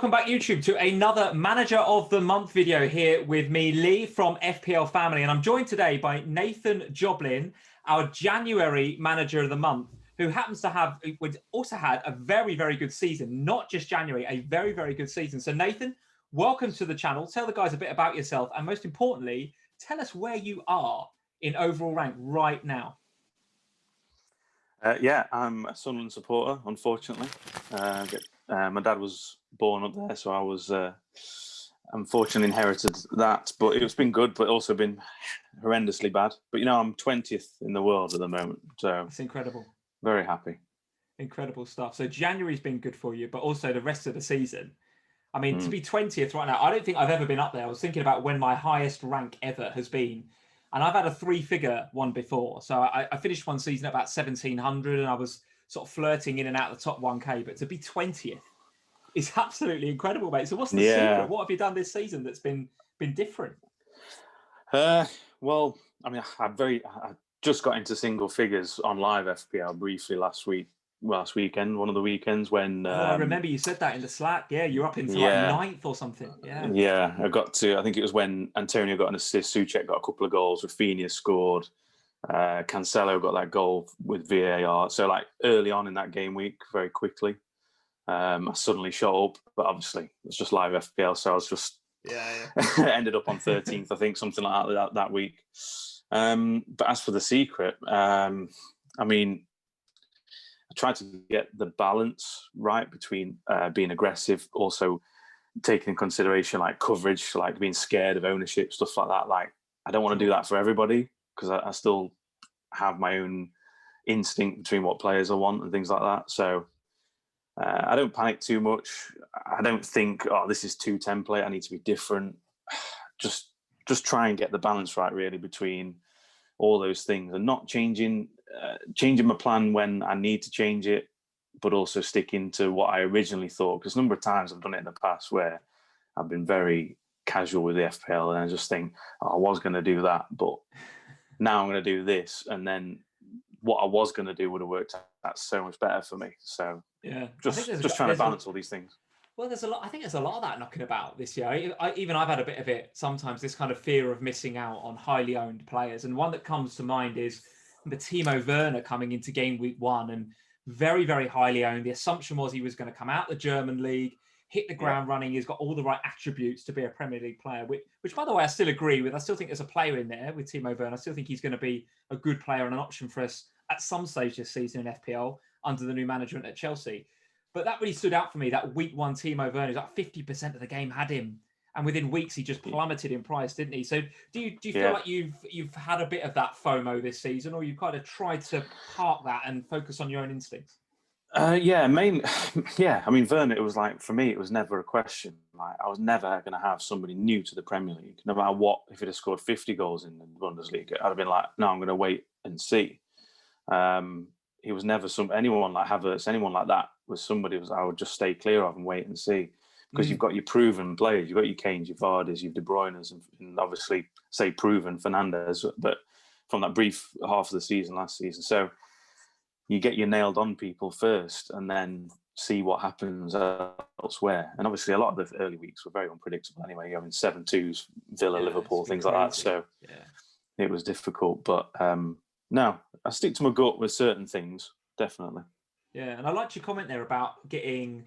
Welcome back, YouTube, to another Manager of the Month video here with me, Lee from FPL Family. And I'm joined today by Nathan Jobling, our January Manager of the Month, who happens to have also had a very, very good season. Not just January, a very, very good season. So Nathan, welcome to the channel. Tell the guys a bit about yourself. And most importantly, tell us where you are in overall rank right now. Yeah, I'm a Sunderland supporter, unfortunately. My dad was born up there, so I was unfortunately inherited that. But it's been good, but also been horrendously bad. But, you know, I'm 20th in the world at the moment, so it's incredible. Very happy. Incredible stuff. So January's been good for you, but also the rest of the season. I mean, to be 20th right now, I don't think I've ever been up there. I was thinking about when my highest rank ever has been. And I've had a 3-figure one before. So I finished one season at about 1,700 and I was sort of flirting in and out of the top 1K. But to be 20th is absolutely incredible, mate. So what's the secret? What have you done this season that's been different? Well, I mean, I just got into single figures on live FPL briefly last weekend, one of the weekends when... I remember you said that in the Slack. Yeah, you're up into like 9th or something. Yeah, I think it was when Antonio got an assist, Soucek got a couple of goals, Rafinha scored, Cancelo got that goal with VAR. So like early on in that game week, very quickly, I suddenly shot up, but obviously it's just live FPL, so I was just ended up on 13th, I think, something like that week. But as for the secret, I mean, I tried to get the balance right between being aggressive, also taking in consideration like coverage, like being scared of ownership, stuff like that. Like, I don't want to do that for everybody because I still have my own instinct between what players I want and things like that. So I don't panic too much. I don't think, oh, this is too template, I need to be different. Just try and get the balance right, really, between all those things and not changing my plan when I need to change it, but also sticking to what I originally thought. Because a number of times I've done it in the past where I've been very casual with the FPL and I just think, oh, I was going to do that, but now I'm going to do this. And then what I was going to do would have worked out so much better for me. So yeah, just trying to balance all these things. Well, there's a lot. I think there's a lot of that knocking about this year. I've had a bit of it sometimes. This kind of fear of missing out on highly owned players, and one that comes to mind is the Timo Werner coming into game week 1 and very, very highly owned. The assumption was he was going to come out the German league, hit the ground running. He's got all the right attributes to be a Premier League player, which by the way I still agree with. I still think there's a player in there with Timo Werner. I still think he's going to be a good player and an option for us at some stage this season in FPL under the new management at Chelsea. But that really stood out for me, that week 1 Timo Werner, like 50% of the game had him. And within weeks, he just plummeted in price, didn't he? So do you feel like you've had a bit of that FOMO this season, or you've kind of tried to park that and focus on your own instincts? Yeah. I mean, Werner, it was like, for me, it was never a question. Like, I was never going to have somebody new to the Premier League, no matter what. If he'd have scored 50 goals in the Bundesliga, I'd have been like, no, I'm going to wait and see. He was never anyone like Havertz, anyone like that was somebody I would just stay clear of and wait and see, because you've got your proven players, you've got your Kanes, your Vardys, your De Bruynes, and obviously say proven Fernandes, but from that brief half of the season last season. So you get your nailed on people first and then see what happens elsewhere. And obviously a lot of the early weeks were very unpredictable anyway. You're having 7-2s, Villa, Liverpool, things like that. So it was difficult, but no, I stick to my gut with certain things, definitely. Yeah, and I liked your comment there about getting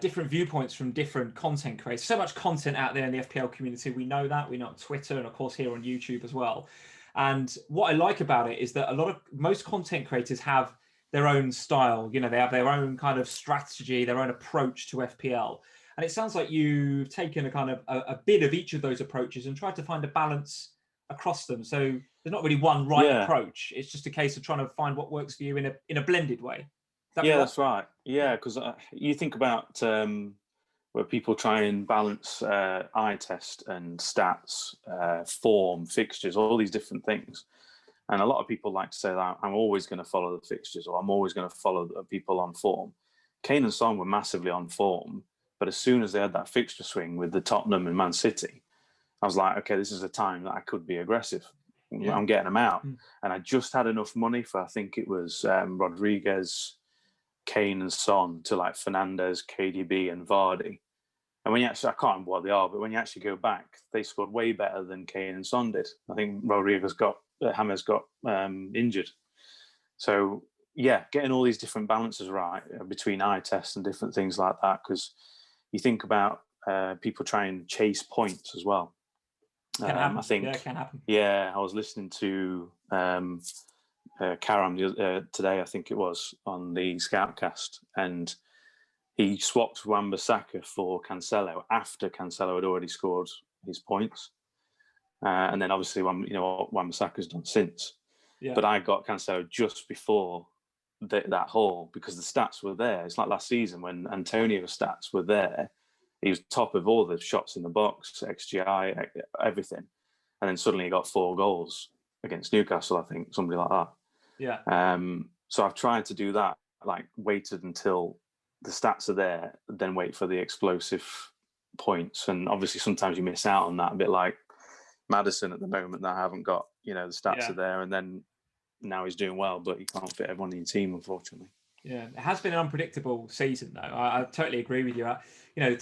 different viewpoints from different content creators. So much content out there in the FPL community. We know that. We know on Twitter and, of course, here on YouTube as well. And what I like about it is that most content creators have their own style. You know, they have their own kind of strategy, their own approach to FPL. And it sounds like you've taken a kind of a bit of each of those approaches and tried to find a balance across them. So there's not really one right approach. It's just a case of trying to find what works for you in a blended way. That's right. Yeah, because you think about where people try and balance eye test and stats, form, fixtures, all these different things. And a lot of people like to say that I'm always going to follow the fixtures, or I'm always going to follow the people on form. Kane and Son were massively on form, but as soon as they had that fixture swing with the Tottenham and Man City, I was like, okay, this is a time that I could be aggressive. Yeah. I'm getting them out. And I just had enough money for, I think it was Rodriguez, Kane and Son to like Fernandes, KDB and Vardy. And when you actually, I can't remember what they are, but when you actually go back, they scored way better than Kane and Son did. I think Rodriguez James got injured. So yeah, getting all these different balances right between eye tests and different things like that, because you think about people trying to chase points as well. Can happen. I think, yeah, it can happen. Yeah, I was listening to Karam today, I think it was, on the Scoutcast, and he swapped Wan-Bissaka for Cancelo after Cancelo had already scored his points. And then obviously, what Wan-Bissaka's done since. Yeah. But I got Cancelo just before that haul because the stats were there. It's like last season when Antonio's stats were there. He was top of all the shots in the box, XGI, everything. And then suddenly he got 4 goals against Newcastle, I think, somebody like that. Yeah. So I've tried to do that, like waited until the stats are there, then wait for the explosive points. And obviously sometimes you miss out on that, a bit like Maddison at the moment that I haven't got, the stats are there, and then now he's doing well, but you can't fit everyone in your team, unfortunately. Yeah, it has been an unpredictable season, though. I totally agree with you.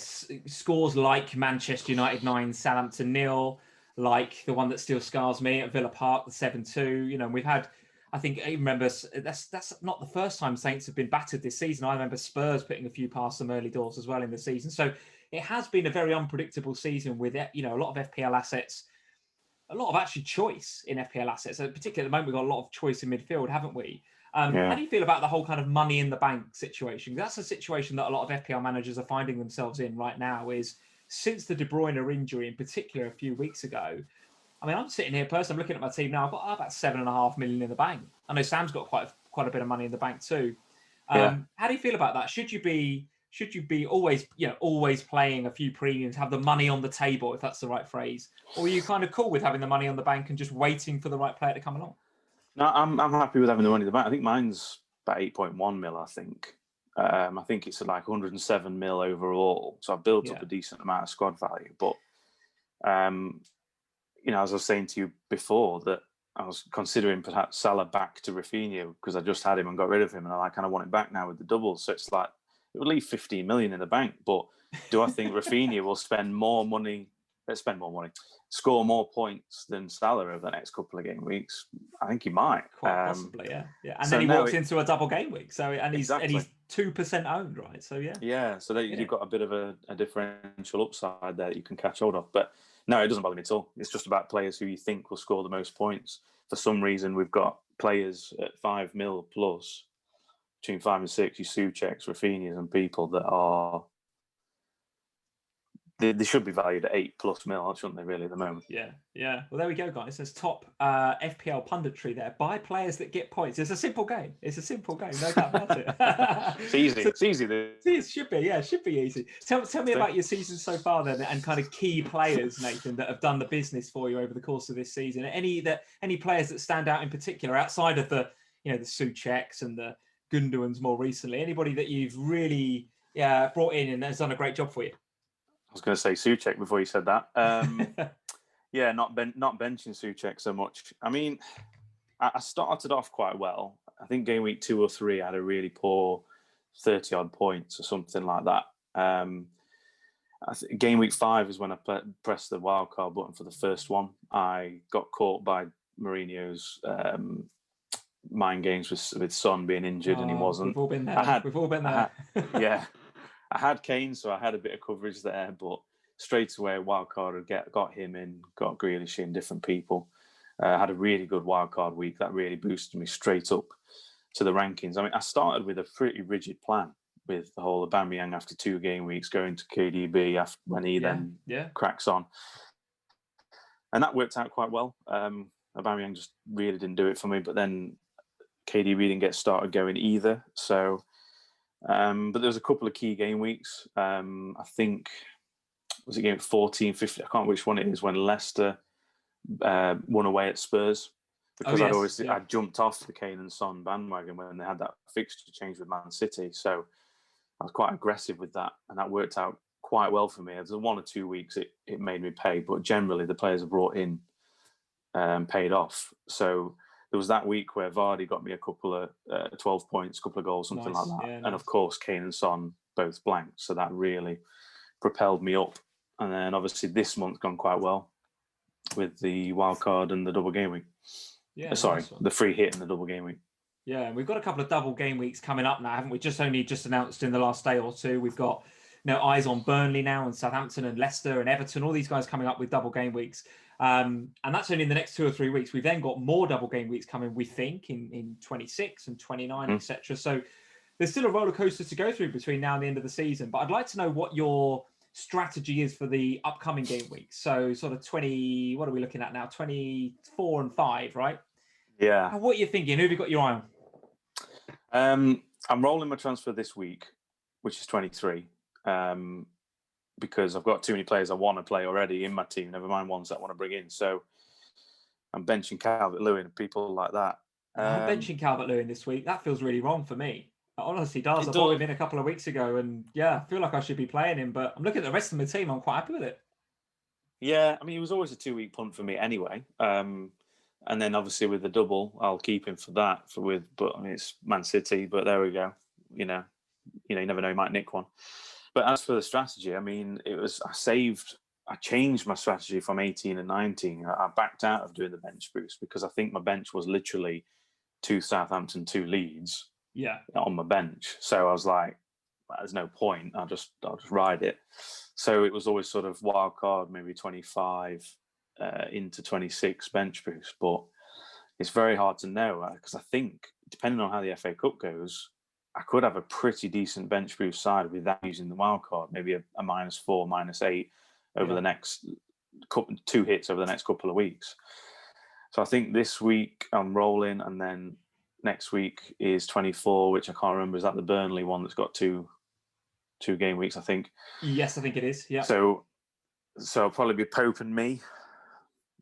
Scores like Manchester United 9, Southampton 0, like the one that still scars me at Villa Park, the 7-2. We've had, I think, I remember that's not the first time Saints have been battered this season. I remember Spurs putting a few past some early doors as well in the season. So it has been a very unpredictable season with, a lot of FPL assets. A lot of actually choice in FPL assets, particularly at the moment. We've got a lot of choice in midfield, haven't we? How do you feel about the whole kind of money in the bank situation? That's a situation that a lot of FPL managers are finding themselves in right now. Is since the De Bruyne injury, in particular, a few weeks ago. I mean, I'm sitting here personally, I'm looking at my team now. I've got about 7.5 million in the bank. I know Sam's got quite a bit of money in the bank too. How do you feel about that? Should you be always playing a few premiums, have the money on the table, if that's the right phrase? Or are you kind of cool with having the money on the bank and just waiting for the right player to come along? No, I'm happy with having the money in the bank. I think mine's about 8.1 mil, I think. I think it's like 107 mil overall. So I've built up a decent amount of squad value. But, as I was saying to you before, that I was considering perhaps Salah back to Rafinha because I just had him and got rid of him. And I kind of want him back now with the doubles. So it's like, it would leave 15 million in the bank. But do I think Rafinha will score more points than Salah over the next couple of game weeks? I think he might. Quite possibly, yeah. And so then he walks into a double game week. So and he's 2% owned, right? So yeah. So you've got a bit of a differential upside there that you can catch hold of. But no, it doesn't bother me at all. It's just about players who you think will score the most points. For some reason, we've got players at 5 mil plus, between 5 and 6, your Součeks, Rafinhas, and people that are. They should be valued at 8+ mil, shouldn't they, really, at the moment? Yeah. Well, there we go, guys. There's top FPL punditry there. Buy players that get points. It's a simple game. No doubt about it. It's easy. It's easy. It should be. Yeah, it should be easy. Tell me about your season so far, then, and kind of key players, Nathan, that have done the business for you over the course of this season. Any players that stand out in particular outside of the Součeks and the Gundogan's more recently? Anybody that you've really brought in and has done a great job for you? I was going to say Souček before you said that. Not benching Souček so much. I mean, I started off quite well. I think game week 2 or 3, I had a really poor 30-odd points or something like that. Game week 5 is when I pressed the wildcard button for the first one. I got caught by Mourinho's mind games with Son being injured and he wasn't. We've all been there. I had Kane, so I had a bit of coverage there, but straight away, wildcard got him in, got Grealish in, different people. Had a really good wildcard week. That really boosted me straight up to the rankings. I mean, I started with a pretty rigid plan with the whole Aubameyang after 2 game weeks, going to KDB when he then cracks on. And that worked out quite well. Aubameyang just really didn't do it for me, but then KDB didn't get started going either, so... but there was a couple of key game weeks. I think, was it game 14, 15? I can't remember which one it is, when Leicester won away at Spurs. Because I jumped off the Kane and Son bandwagon when they had that fixture change with Man City. So I was quite aggressive with that. And that worked out quite well for me. There's 1 or 2 weeks it made me pay. But generally, the players I brought in paid off. So... there was that week where Vardy got me a couple of 12 points, a couple of goals, something like that. Yeah, nice. And of course, Kane and Son both blanked. So that really propelled me up. And then obviously this month's gone quite well with the wild card and the double game week. Yeah, sorry, nice one. the free hit and the double game week. Yeah, and we've got a couple of double game weeks coming up now, haven't we? Just announced in the last day or two. We've got eyes on Burnley now, and Southampton and Leicester and Everton, all these guys coming up with double game weeks. And that's only in the next 2 or 3 weeks. We've then got more double game weeks coming, we think, in 26 and 29, etc. So there's still a roller coaster to go through between now and the end of the season. But I'd like to know what your strategy is for the upcoming game weeks. So sort of 20, what are we looking at now? 24 and 5, right? Yeah. What are you thinking? Who have you got your eye on? I'm rolling my transfer this week, which is 23, because I've got too many players I want to play already in my team, never mind ones that I want to bring in. So I'm benching Calvert-Lewin and people like that. I'm benching Calvert-Lewin this week. That feels really wrong for me. It honestly does. I brought him in a couple of weeks ago, and yeah, I feel like I should be playing him, but I'm looking at the rest of my team. I'm quite happy with it. Yeah, I mean, it was always a 2-week punt for me anyway. And then obviously with the double, I'll keep him for that. But I mean, it's Man City. But there we go. You never know, you might nick one. But as for the strategy, I mean, I changed my strategy from 18 and 19. I backed out of doing the bench boost because I think my bench was literally 2 Southampton, 2 Leeds. Yeah, on my bench. So I was like, there's no point. I'll just ride it. So it was always sort of wild card, maybe 25 into 26 bench boost. But it's very hard to know because I think depending on how the FA Cup goes, I could have a pretty decent bench boost side without using the wild card, maybe a -4, -8 over the next 2 hits over the next couple of weeks. So I think this week I'm rolling, and then next week is 24, which I can't remember. Is that the Burnley one that's got two game weeks, I think? Yes, I think it is. Yeah. So it'll probably be Pope and me.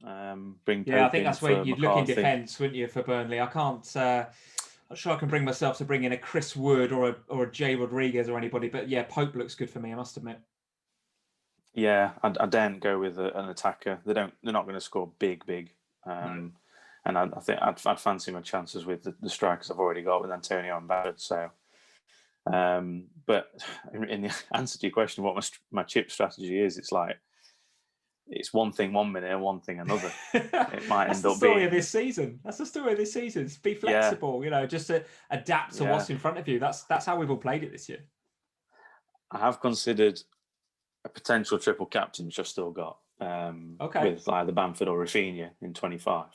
Bring Pope I think that's where you'd look in McCarthy. defence, wouldn't you, for Burnley? I can't. Not sure I can bring myself to bring in a Chris Wood or a Jay Rodriguez or anybody, but yeah, Pope looks good for me, I must admit. Yeah, I daren't go with an attacker. They're not going to score big. No. And I think I'd fancy my chances with the strikers I've already got with Antonio and Barrett. So, but in the answer to your question, what my chip strategy is, it's like it's one thing one minute and one thing another. It might That's end the up story being of this season. That's the story of this season. Be flexible, just to adapt to what's in front of you. That's how we've all played it this year. I have considered a potential triple captain, which I've still got. With either Bamford or Rafinha in 25.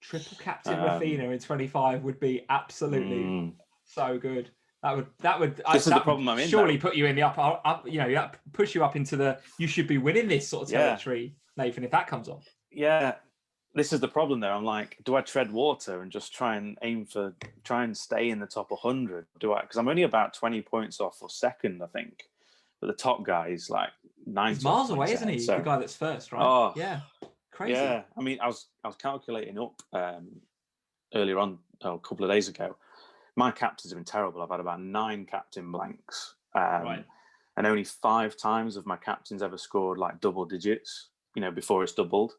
Triple captain Rafinha in 25 would be absolutely so good. That would. This is the problem I'm in. Surely put you in the up. Push you up into the. You should be winning this sort of territory, Nathan. If that comes on. Yeah, this is the problem there. I'm like, do I tread water and just try and stay in the top 100? Because I'm only about 20 points off for second, I think. But the top guy is like 90. He's miles away, isn't he? So, the guy that's first, right? Oh, yeah. Crazy. Yeah, I mean, I was calculating up earlier on, a couple of days ago. My captains have been terrible. I've had about 9 captain blanks, and only 5 times have my captains ever scored like double digits. Before it's doubled,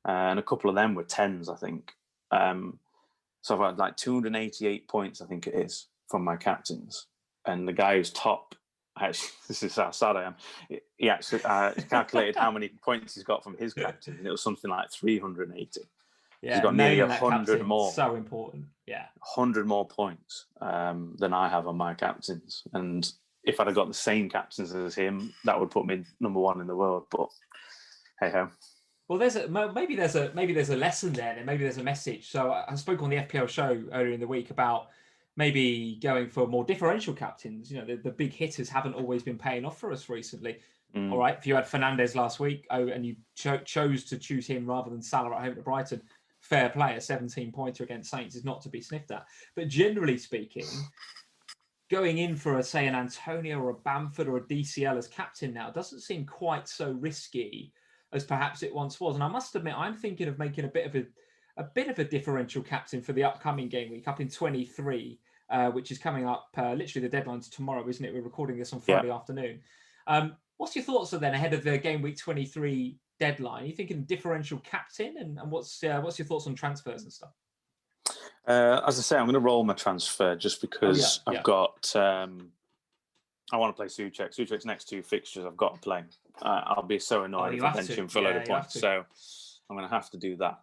and a couple of them were 10s, I think. So I've had like 288 points, I think it is, from my captains, and the guy who's top. Actually, this is how sad I am. He actually calculated how many points he's got from his captain, and it was something like 380. Yeah, he's got nearly 100 more. So important. Yeah, 100 more points than I have on my captains. And if I'd have got the same captains as him, that would put me number 1 in the world. But hey ho. Well, maybe there's a lesson there, and maybe there's a message. So I spoke on the FPL show earlier in the week about maybe going for more differential captains. The big hitters haven't always been paying off for us recently. All right, if you had Fernandes last week, and you chose to choose him rather than Salah at home to Brighton, fair play. A 17-pointer against Saints is not to be sniffed at. But generally speaking, going in for an Antonio or a Bamford or a DCL as captain now doesn't seem quite so risky as perhaps it once was. And I must admit, I'm thinking of making a bit of a differential captain for the upcoming game week up in 23, which is coming up. Literally, the deadline's tomorrow, isn't it? We're recording this on Friday afternoon. What's your thoughts then ahead of the game week 23 deadline? Are you thinking differential captain, and what's your thoughts on transfers and stuff? As I say, I'm going to roll my transfer just because I've got I want to play Souček. Souček's next 2 fixtures I've got to play. I'll be so annoyed if I bench him for a load of points. So I'm going to have to do that.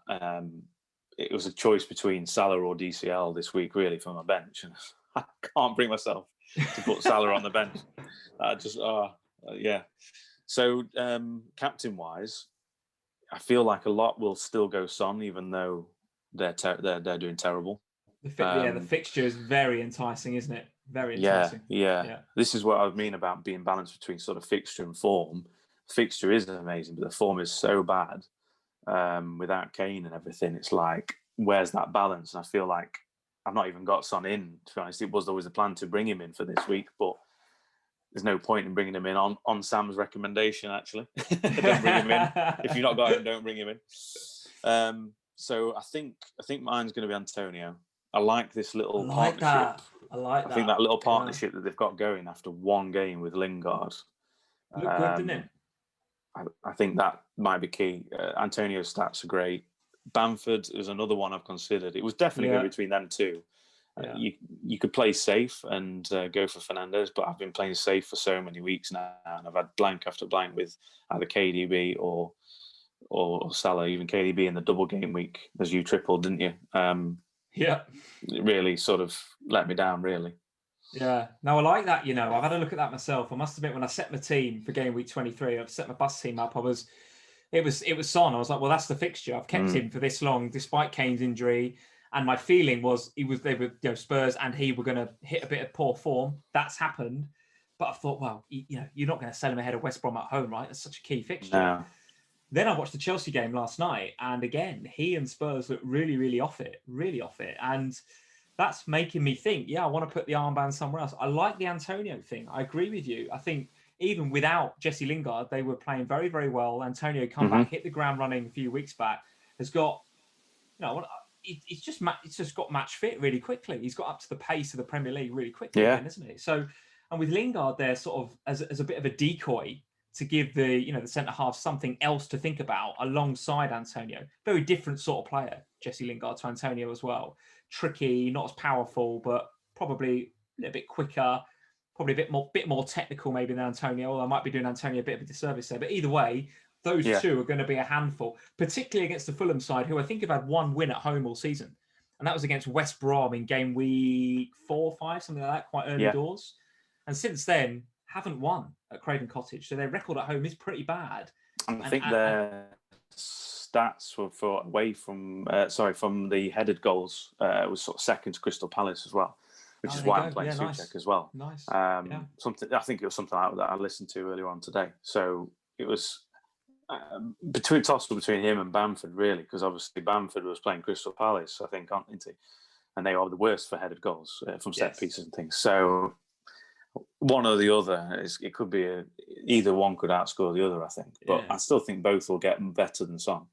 It was a choice between Salah or DCL this week, really, for my bench. And I can't bring myself to put Salah on the bench. Yeah. So captain-wise, I feel like a lot will still go Son, even though they're doing terrible. The fixture is very enticing, isn't it? Very enticing. Yeah. This is what I mean about being balanced between sort of fixture and form. Fixture is amazing, but the form is so bad without Kane and everything. It's like, where's that balance? And I feel like I've not even got Son in, to be honest. It was always a plan to bring him in for this week, but there's no point in bringing him in on Sam's recommendation, actually. Don't bring him in. If you've not got him, don't bring him in. So I think mine's going to be Antonio. I like this little partnership. I think that little partnership that they've got going after one game with Lingard. Looked good, didn't it? I think that might be key. Antonio's stats are great. Bamford is another one I've considered. It was definitely good between them two. You could play safe and go for Fernandes, but I've been playing safe for so many weeks now, and I've had blank after blank with either KDB or Salah. Even KDB in the double game week, as you tripled, didn't you? It really sort of let me down, really. Yeah. No, I like that. I've had a look at that myself. I must admit, when I set my team for game week 23, I've set my bus team up. It was Son. I was like, well, that's the fixture. I've kept him for this long, despite Kane's injury. And my feeling was they were Spurs and he were going to hit a bit of poor form. That's happened. But I thought, well, you're not going to sell him ahead of West Brom at home, right? That's such a key fixture. No. Then I watched the Chelsea game last night, and again, he and Spurs looked really, really off it. And that's making me think, I want to put the armband somewhere else. I like the Antonio thing. I agree with you. I think even without Jesse Lingard, they were playing very, very well. Antonio come back, hit the ground running a few weeks back, has got, it's just got match fit really quickly. He's got up to the pace of the Premier League really quickly, again, isn't he? So, and with Lingard there sort of as a bit of a decoy to give the centre half something else to think about alongside Antonio. Very different sort of player, Jesse Lingard, to Antonio as well. Tricky, not as powerful, but probably a little bit quicker, probably a bit more technical maybe than Antonio, although I might be doing Antonio a bit of a disservice there. But either way, those two are going to be a handful, particularly against the Fulham side, who I think have had one win at home all season. And that was against West Brom in game week 4 or 5, something like that, quite early doors. And since then, haven't won at Craven Cottage. So their record at home is pretty bad. And I think their stats were from the headed goals was sort of second to Crystal Palace as well, which is why I'm playing Souček as well. Nice. Something I think it was something that I listened to earlier on today. So it was between him and Bamford, really, because obviously Bamford was playing Crystal Palace, I think, aren't they? And they are the worst for headed goals from set pieces and things. So one or the other, it could be either one could outscore the other, I think. But I still think both will get better than Son.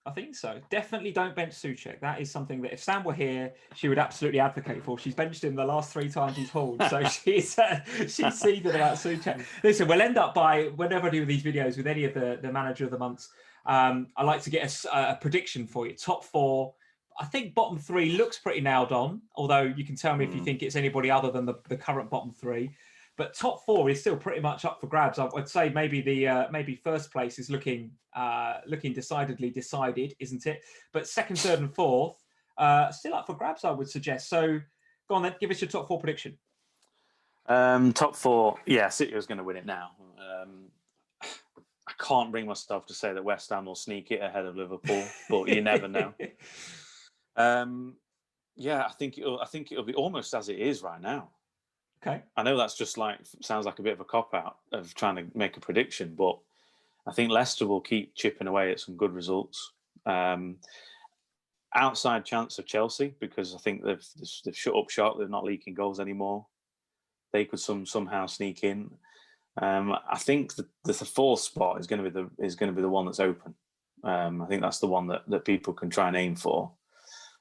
I think so. Definitely don't bench Souček. That is something that if Sam were here, she would absolutely advocate for. She's benched him the last 3 times he's hauled. So she's seething about Souček. Listen, we'll end up by, whenever I do these videos with any of the manager of the months, I like to get a prediction for you. Top 4. I think bottom 3 looks pretty nailed on, although you can tell me if you think it's anybody other than the current bottom 3. But top 4 is still pretty much up for grabs. I would say maybe maybe first place is looking decidedly decided, isn't it? But second, third, and fourth still up for grabs, I would suggest. So go on then, give us your top 4 prediction. Top 4, City is going to win it now. I can't bring myself to say that West Ham will sneak it ahead of Liverpool, but you never know. I think it'll be almost as it is right now. Okay. I know that's just sounds like a bit of a cop-out of trying to make a prediction, but I think Leicester will keep chipping away at some good results. Outside chance of Chelsea, because I think they've shut up shop. They're not leaking goals anymore. They could somehow sneak in. I think the 4th spot is going to be the one that's open. I think that's the one that people can try and aim for.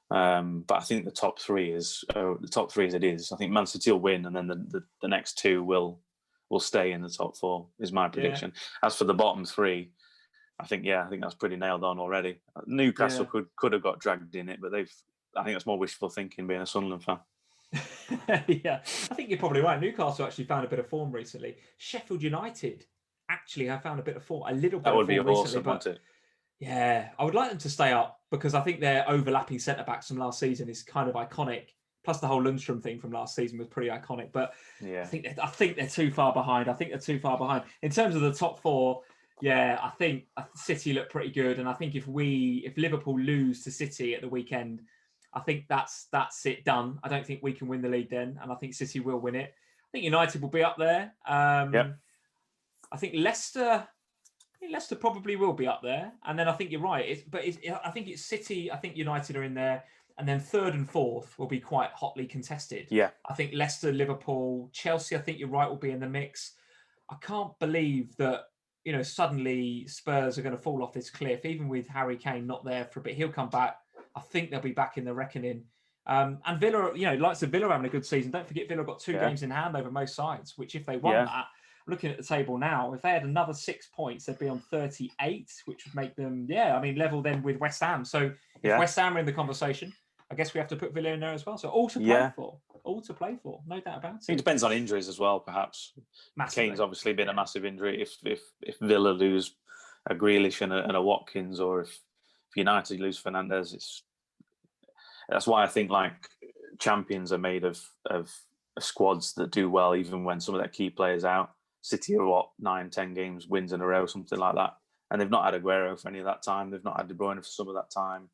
But I think the top 3 is as it is. I think Man City will win, and then the next 2 will stay in the top 4. Is my prediction. As for the bottom 3, I think that's pretty nailed on already. Newcastle could have got dragged in it, but I think that's more wishful thinking being a Sunderland fan. Yeah, I think you're probably right. Newcastle actually found a bit of form recently. Sheffield United actually have found a bit of form, a little bit That of would be form recently, awesome, but wouldn't it? yeah, I would like them to stay up because I think their overlapping centre backs from last season is kind of iconic. Plus, the whole Lundstrom thing from last season was pretty iconic. But Yeah. I think they're too far behind. I think they're too far behind in terms of the top four. Yeah, I think City look pretty good, and I think if Liverpool lose to City at the weekend, I think that's it done. I don't think we can win the league then, and I think City will win it. I think United will be up there. Yep. I think Leicester probably will be up there, and then I think you're right. I think it's City. I think United are in there, and then third and fourth will be quite hotly contested. Yeah. I think Leicester, Liverpool, Chelsea. I think you're right will be in the mix. I can't believe that suddenly Spurs are going to fall off this cliff, even with Harry Kane not there for a bit. He'll come back. I think they'll be back in the reckoning. And Villa, likes of Villa having a good season. Don't forget Villa got 2 games in hand over most sides, which if they won that, looking at the table now, if they had another 6 points, they'd be on 38, which would make them, level then with West Ham. So if West Ham are in the conversation, I guess we have to put Villa in there as well. So all to play for. All to play for. No doubt about it. It depends on injuries as well, perhaps. Massively. Kane's obviously been a massive injury. If Villa lose a Grealish and a Watkins, or if United lose Fernandes, that's why I think champions are made of squads that do well even when some of their key players out. City are 9-10 games wins in a row, something like that, and they've not had Aguero for any of that time. They've not had De Bruyne for some of that time.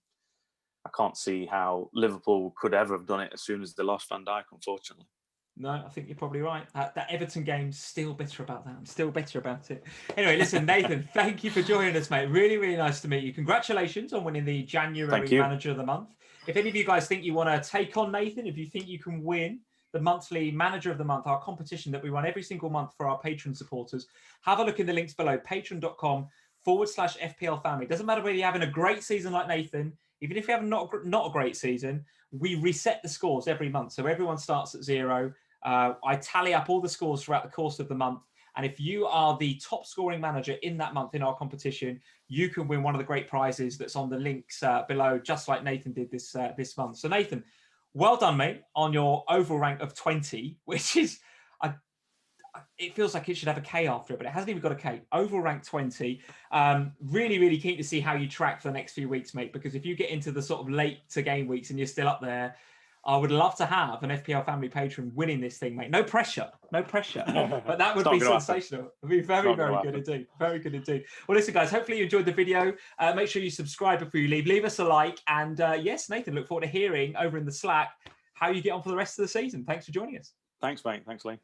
I can't see how Liverpool could ever have done it as soon as they lost Van Dijk, unfortunately. No, I think you're probably right. That Everton game, still bitter about that. I'm still bitter about it. Anyway, listen, Nathan, thank you for joining us, mate. Really, really nice to meet you. Congratulations on winning the January Manager of the Month. If any of you guys think you want to take on Nathan, if you think you can win the monthly Manager of the Month, our competition that we run every single month for our Patreon supporters, have a look in the links below, patreon.com/FPL Family. Doesn't matter whether you're having a great season like Nathan, even if you have not a great season, we reset the scores every month. So everyone starts at 0. I tally up all the scores throughout the course of the month. And if you are the top scoring manager in that month in our competition, you can win one of the great prizes that's on the links below, just like Nathan did this month. So Nathan, well done, mate, on your overall rank of 20, which is, it feels like it should have a K after it, but it hasn't even got a K. Overall rank 20. Really, really keen to see how you track for the next few weeks, mate, because if you get into the sort of late to game weeks and you're still up there, I would love to have an FPL Family patron winning this thing, mate. No pressure. But that would be sensational. It would be very, very good indeed. Very good indeed. Well, listen, guys, hopefully you enjoyed the video. Make sure you subscribe before you leave. Leave us a like. And yes, Nathan, look forward to hearing over in the Slack how you get on for the rest of the season. Thanks for joining us. Thanks, mate. Thanks, Lee.